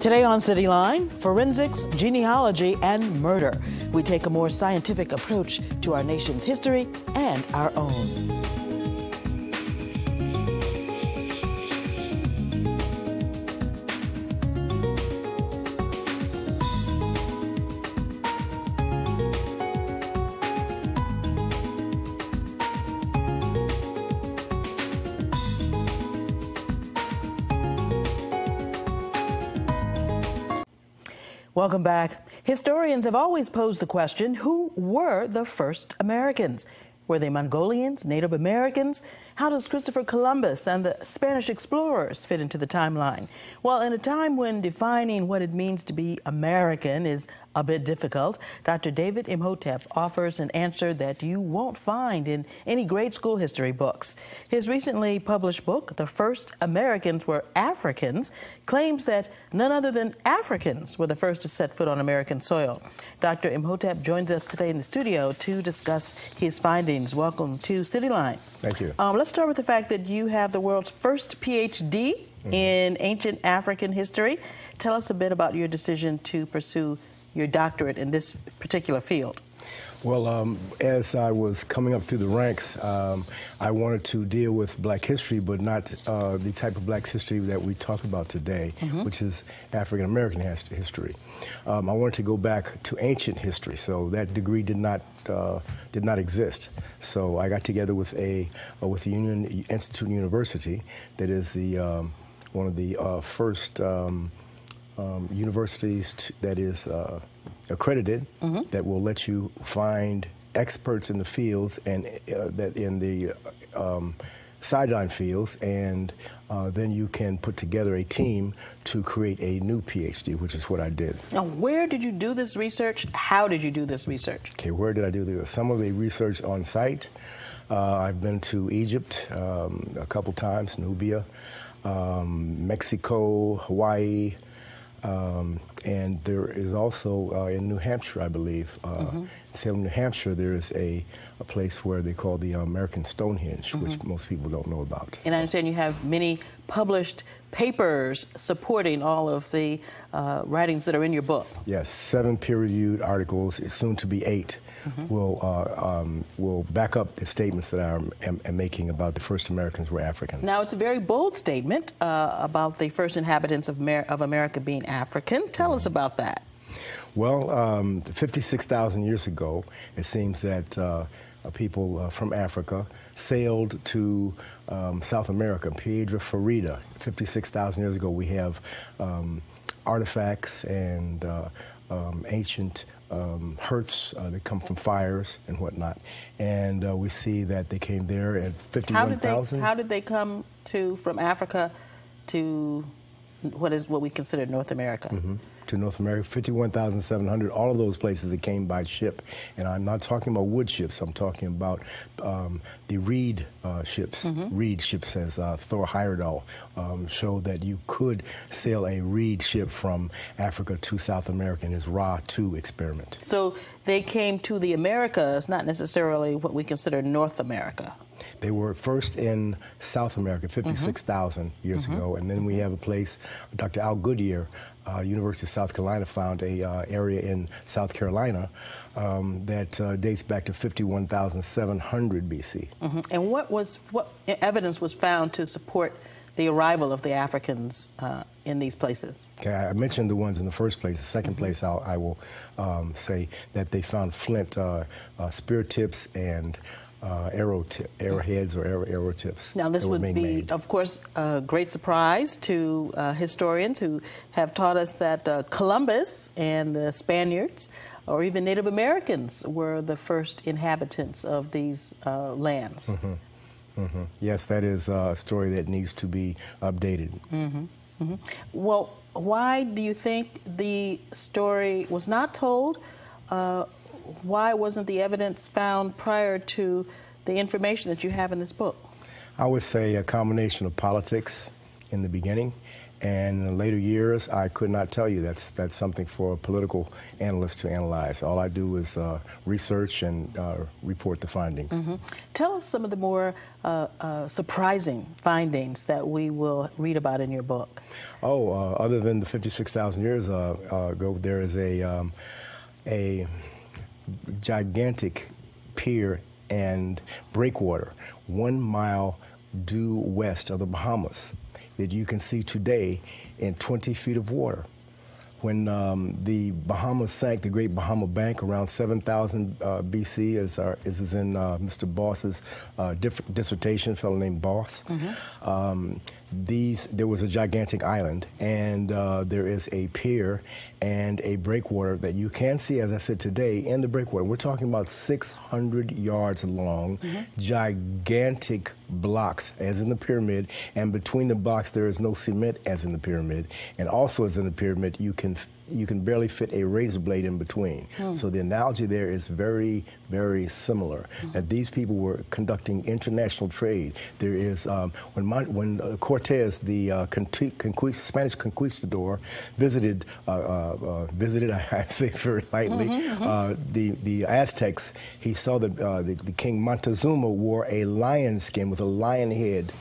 Today on Cityline, forensics, genealogy, and murder. We take a more scientific approach to our nation's history and our own. Welcome back. Historians have always posed the question, who were the first Americans? Were they Mongolians, Native Americans? How does Christopher Columbus and the Spanish explorers fit into the timeline? Well, in a time when defining what it means to be American is a bit difficult, Dr. David Imhotep offers an answer that you won't find in any grade school history books. His recently published book, The First Americans Were Africans, claims that none other than Africans were the first to set foot on American soil. Dr. Imhotep joins us today in the studio to discuss his findings. Welcome to Cityline. Thank you. Let's start with the fact that you have the world's first Ph.D. in ancient African history. Tell us a bit about your decision to pursue your doctorate in this particular field. Well, as I was coming up through the ranks, I wanted to deal with black history, but not the type of black history that we talk about today, which is African American history. I wanted to go back to ancient history, so that degree did not exist. So I got together with the Union Institute University, that is the one of the first universities that is accredited, that will let you find experts in the fields and that in the sideline fields, and then you can put together a team to create a new PhD, which is what I did. Now, where did you do this research? How did you do this research? Okay, where did I do this? Some of the research on site. I've been to Egypt a couple times, Nubia, Mexico, Hawaii, and there is also in New Hampshire, I believe, in Salem, New Hampshire, there is a place where they call the American Stonehenge, which most people don't know about. And I understand you have many published papers supporting all of the writings that are in your book. Yes, 7 peer-reviewed articles, soon to be 8, will back up the statements that I am making about the first Americans were African. Now, it's a very bold statement about the first inhabitants of America being African. Tell us about that. Well, 56,000 years ago, it seems that people from Africa sailed to South America, Piedra Farida. 56,000 years ago, we have artifacts and ancient hearths that come from fires and whatnot. And we see that they came there at 51,000. How did they come from Africa to what we consider North America? To North America, 51,700, all of those places that came by ship. And I'm not talking about wood ships, I'm talking about the reed ships. Reed ships, as Thor Heyerdahl showed that you could sail a reed ship from Africa to South America in his Ra 2 experiment. So they came to the Americas, not necessarily what we consider North America. They were first in South America 56,000 years ago, and then we have a place, Dr. Al Goodyear, University of South Carolina, found a area in South Carolina that dates back to 51,700 BC. And what evidence was found to support the arrival of the Africans in these places? Okay, I mentioned the ones in the first place. The second place, I will say that they found flint spear tips and arrowheads or arrow tips. Now, this would be, of course, a great surprise to historians who have taught us that Columbus and the Spaniards, or even Native Americans, were the first inhabitants of these lands. Yes, that is a story that needs to be updated. Well, why do you think the story was not told? Why wasn't the evidence found prior to the information that you have in this book? I would say a combination of politics in the beginning. And in the later years, I could not tell you. That's something for a political analyst to analyze. All I do is research and report the findings. Tell us some of the more surprising findings that we will read about in your book. Oh, other than the 56,000 years ago, there is a gigantic pier and breakwater 1 mile due west of the Bahamas that you can see today in 20 feet of water. When the Bahamas sank, the Great Bahama Bank, around 7,000 BC, as is in Mr. Boss's dissertation, a fellow named Boss. There was a gigantic island, and there is a pier and a breakwater that you can see, as I said today, in the breakwater. We're talking about 600 yards long, gigantic blocks, as in the pyramid, and between the blocks there is no cement, as in the pyramid, and also as in the pyramid, you can barely fit a razor blade in between. So the analogy there is very, very similar, that these people were conducting international trade. There is, when Cortez, the Spanish conquistador, visited, I say very lightly, the Aztecs, he saw that the King Montezuma wore a lion skin with a lion head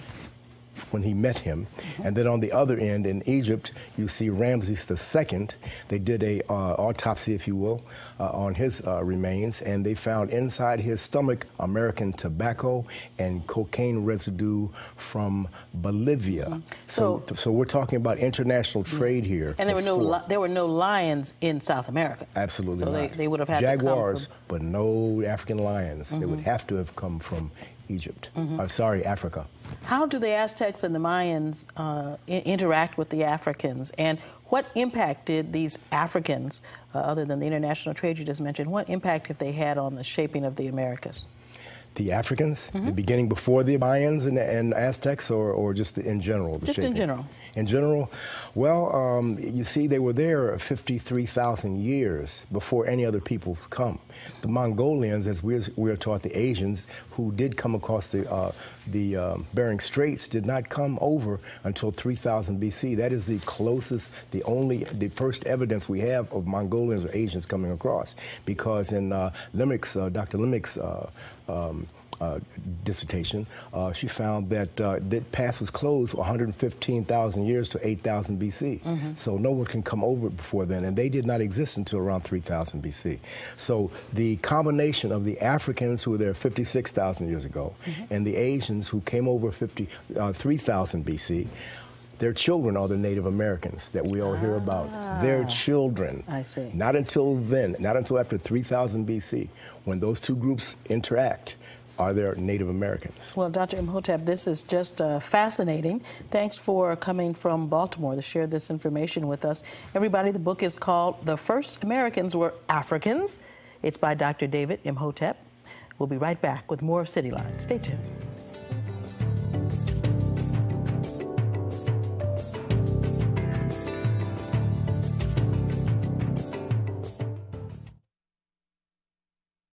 when he met him. And then on the other end in Egypt, you see Ramses II. They did a autopsy, if you will, on his remains, and they found inside his stomach American tobacco and cocaine residue from Bolivia. So we're talking about international trade here. And there were no lions in South America. Absolutely so not. They would have had jaguars, to come from... but no African lions. They would have to have come from Egypt. Sorry, Africa. How do the Aztecs and the Mayans interact with the Africans, and what impact did these Africans, other than the international trade you just mentioned, what impact have they had on the shaping of the Americas? The Africans, the beginning before the Mayans and Aztecs, or just in general? Just in general. In general, well, you see, they were there 53,000 years before any other peoples come. The Mongolians, as we're taught, the Asians, who did come across the Bering Straits, did not come over until 3000 BC. That is the closest, the first evidence we have of Mongolians or Asians coming across, because in Dr. Limmick's dissertation, she found that that pass was closed 115,000 years to 8,000 BC. So no one can come over before then, and they did not exist until around 3000 BC. So the combination of the Africans who were there 56,000 years ago and the Asians who came over 3,000 BC, their children are the Native Americans that we all hear about. Their children. I see. Not until then, not until after 3000 BC, when those two groups interact, are there Native Americans. Well, Dr. Imhotep, this is just fascinating. Thanks for coming from Baltimore to share this information with us. Everybody, the book is called The First Americans Were Africans. It's by Dr. David Imhotep. We'll be right back with more of Cityline. Stay tuned.